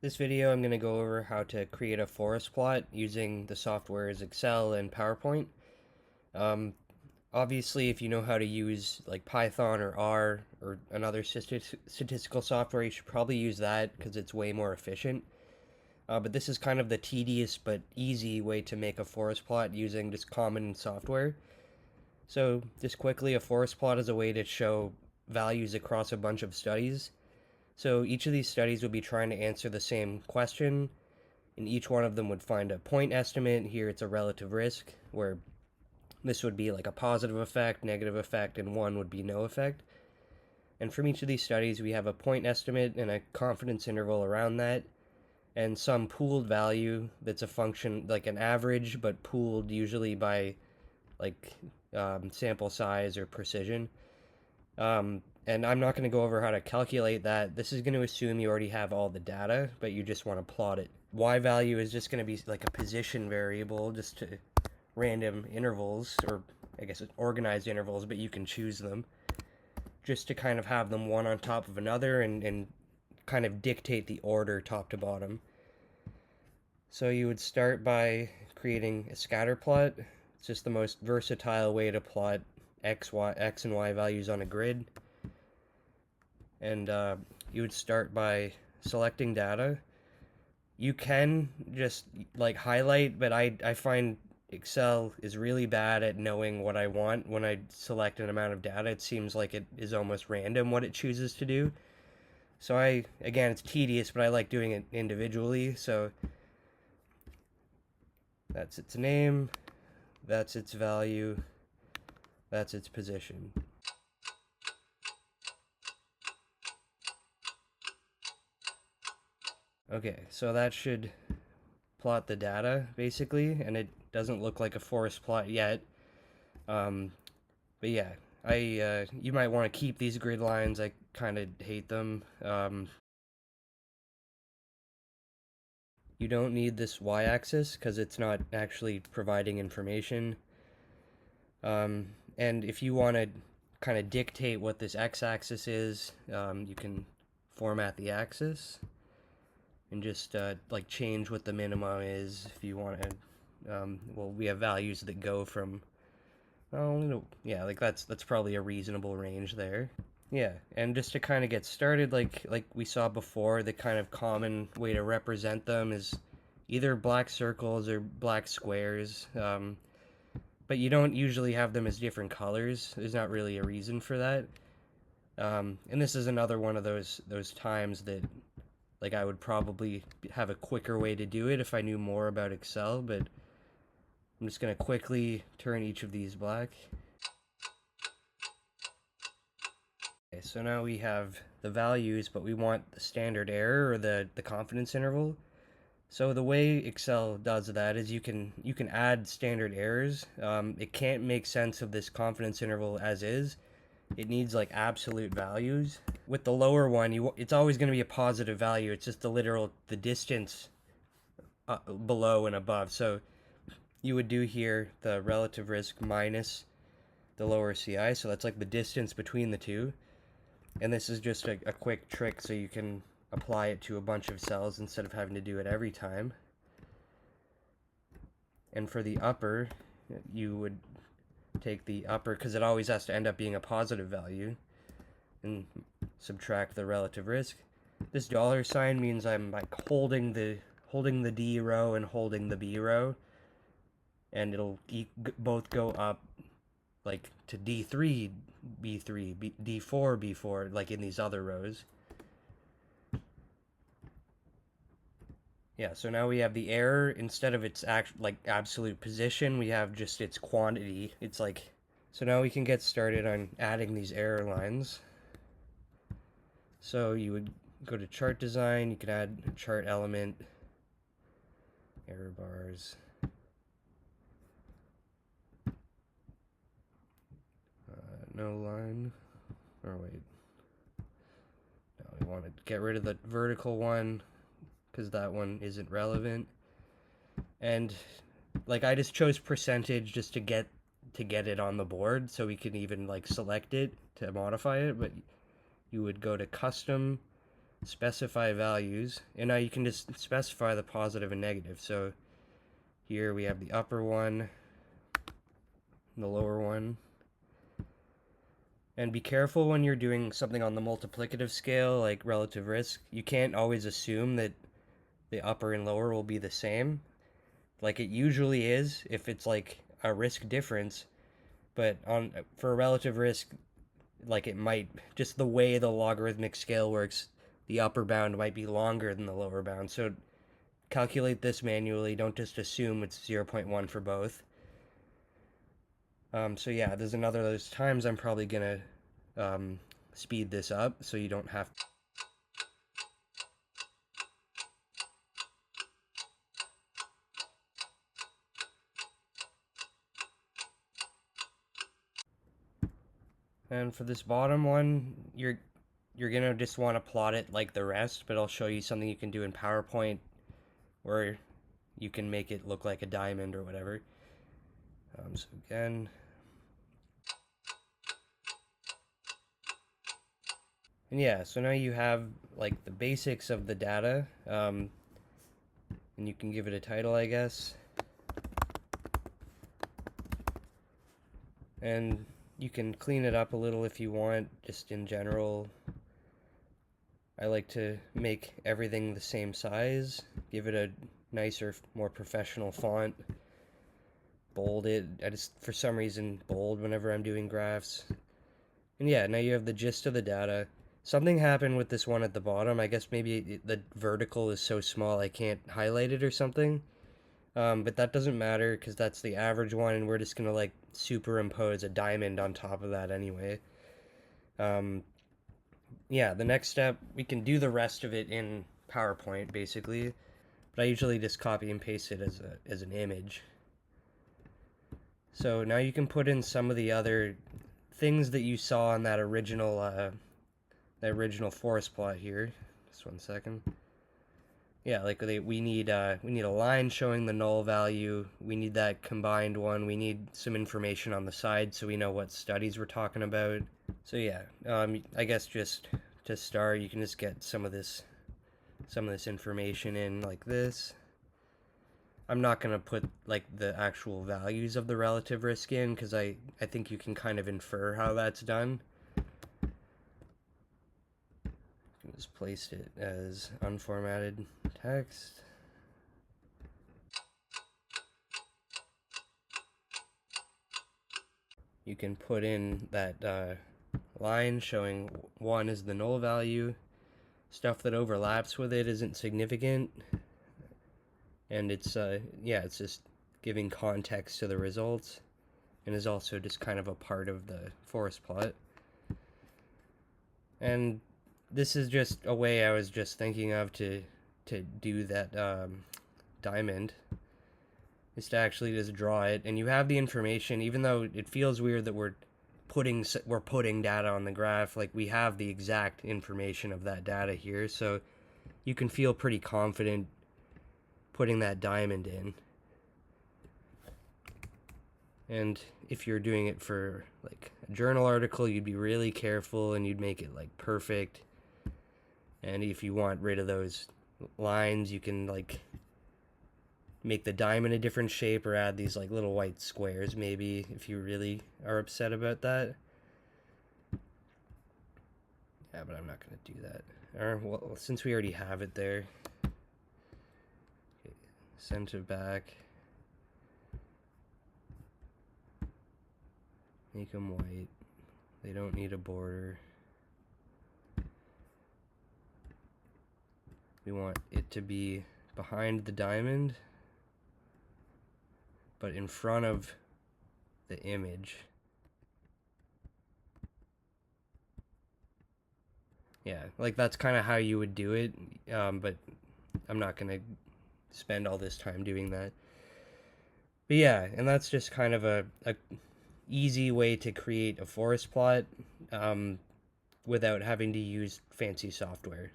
This video I'm going to go over how to create a forest plot using the softwares Excel and PowerPoint. Um, Obviously, if you know how to use like Python or R or another statistical software, you should probably use that because it's way more efficient. But this is kind of the tedious but easy way to make a forest plot using just common software. So just quickly, a forest plot is a way to show values across a bunch of studies. So each of these studies would be trying to answer the same question, and each one of them would find a point estimate. Here it's a relative risk, where this would be like a positive effect, negative effect, and one would be no effect. And from each of these studies, we have a point estimate and a confidence interval around that, and some pooled value that's a function, like an average, but pooled usually by like sample size or precision. And I'm not going to go over how to calculate that. This is going to assume you already have all the data, but you just want to plot it. Y value is just going to be like a position variable, just to random intervals, or I guess organized intervals, but you can choose them, just to kind of have them one on top of another and kind of dictate the order top to bottom. So you would start by creating a scatter plot. It's just the most versatile way to plot x and y values on a grid. And you would start by selecting data. You can just like highlight, but I find Excel is really bad at knowing what I want when I select an amount of data. It seems like it is almost random what it chooses to do. So again, it's tedious, but I like doing it individually. So that's its name, that's its value, that's its position. Okay, so that should plot the data basically, and it doesn't look like a forest plot yet. Um, but yeah, you might want to keep these grid lines. I kind of hate them. You don't need this y-axis because it's not actually providing information. And if you want to kind of dictate what this x-axis is, you can format the axis and just like change what the minimum is if you want to. Well, we have values that go from, oh, yeah, like that's probably a reasonable range there. Yeah, and just to kind of get started, like we saw before, the kind of common way to represent them is either black circles or black squares. But you don't usually have them as different colors. There's not really a reason for that. And this is another one of those times that like I would probably have a quicker way to do it if I knew more about Excel, but I'm just going to quickly turn each of these black. Okay, so now we have the values, but we want the standard error or the confidence interval. So the way Excel does that is you can add standard errors. It can't make sense of this confidence interval as is. It needs like absolute values. With the lower one, it's always going to be a positive value. It's just the distance below and above. So you would do here the relative risk minus the lower CI. So that's like the distance between the two. And this is just a quick trick so you can apply it to a bunch of cells instead of having to do it every time. And for the upper, you would take the upper, because it always has to end up being a positive value, and subtract the relative risk. This dollar sign means I'm like holding the D row and holding the B row, and it'll both go up like to D3, B3, D4, B4, like in these other rows. Yeah, so now we have the error. Instead of its like absolute position, we have just its quantity. It's like, so now we can get started on adding these error lines. So you would go to chart design, you can add a chart element, error bars. No line. Oh wait. No, we want to get rid of the vertical one, because that one isn't relevant. And like I just chose percentage just to get it on the board so we can even like select it to modify it, but you would go to custom, specify values, and now you can just specify the positive and negative. So here we have the upper one, and the lower one. And be careful when you're doing something on the multiplicative scale, like relative risk. You can't always assume that the upper and lower will be the same. Like it usually is if it's like a risk difference, but on for relative risk, like it might, just the way the logarithmic scale works, the upper bound might be longer than the lower bound. So calculate this manually. Don't just assume it's 0.1 for both. So yeah, there's another of those times I'm probably gonna speed this up so you don't have to. And for this bottom one, you're gonna just want to plot it like the rest, but I'll show you something you can do in PowerPoint where you can make it look like a diamond or whatever. So again, and yeah, so now you have like the basics of the data, and you can give it a title, I guess. And you can clean it up a little if you want, just in general. I like to make everything the same size, give it a nicer, more professional font, bold it. I just, for some reason, bold whenever I'm doing graphs. And yeah, now you have the gist of the data. Something happened with this one at the bottom. I guess maybe the vertical is so small I can't highlight it or something. But that doesn't matter because that's the average one, and we're just gonna like superimpose a diamond on top of that anyway. Yeah, the next step, we can do the rest of it in PowerPoint basically, but I usually just copy and paste it as an image. So now you can put in some of the other things that you saw in that original forest plot here. Just 1 second. Yeah, like we need a line showing the null value. We need that combined one. We need some information on the side so we know what studies we're talking about. So yeah, I guess just to start, you can just get some of this information in like this. I'm not gonna put like the actual values of the relative risk in because I think you can kind of infer how that's done. Just placed it as unformatted text. You can put in that line showing 1 is the null value. Stuff that overlaps with it isn't significant. And it's, yeah, it's just giving context to the results and is also just kind of a part of the forest plot. And this is just a way I was just thinking of to do that diamond, is to actually just draw it, and you have the information. Even though it feels weird that we're putting data on the graph, like we have the exact information of that data here, so you can feel pretty confident putting that diamond in. And if you're doing it for like a journal article, you'd be really careful and you'd make it like perfect. And if you want rid of those lines, you can like make the diamond a different shape or add these like little white squares maybe if you really are upset about that. Yeah, but I'm not going to do that. Or, well, since we already have it there. Okay, center back. Make them white. They don't need a border. We want it to be behind the diamond, but in front of the image. Yeah, like that's kind of how you would do it, but I'm not going to spend all this time doing that. But yeah, and that's just kind of a easy way to create a forest plot without having to use fancy software.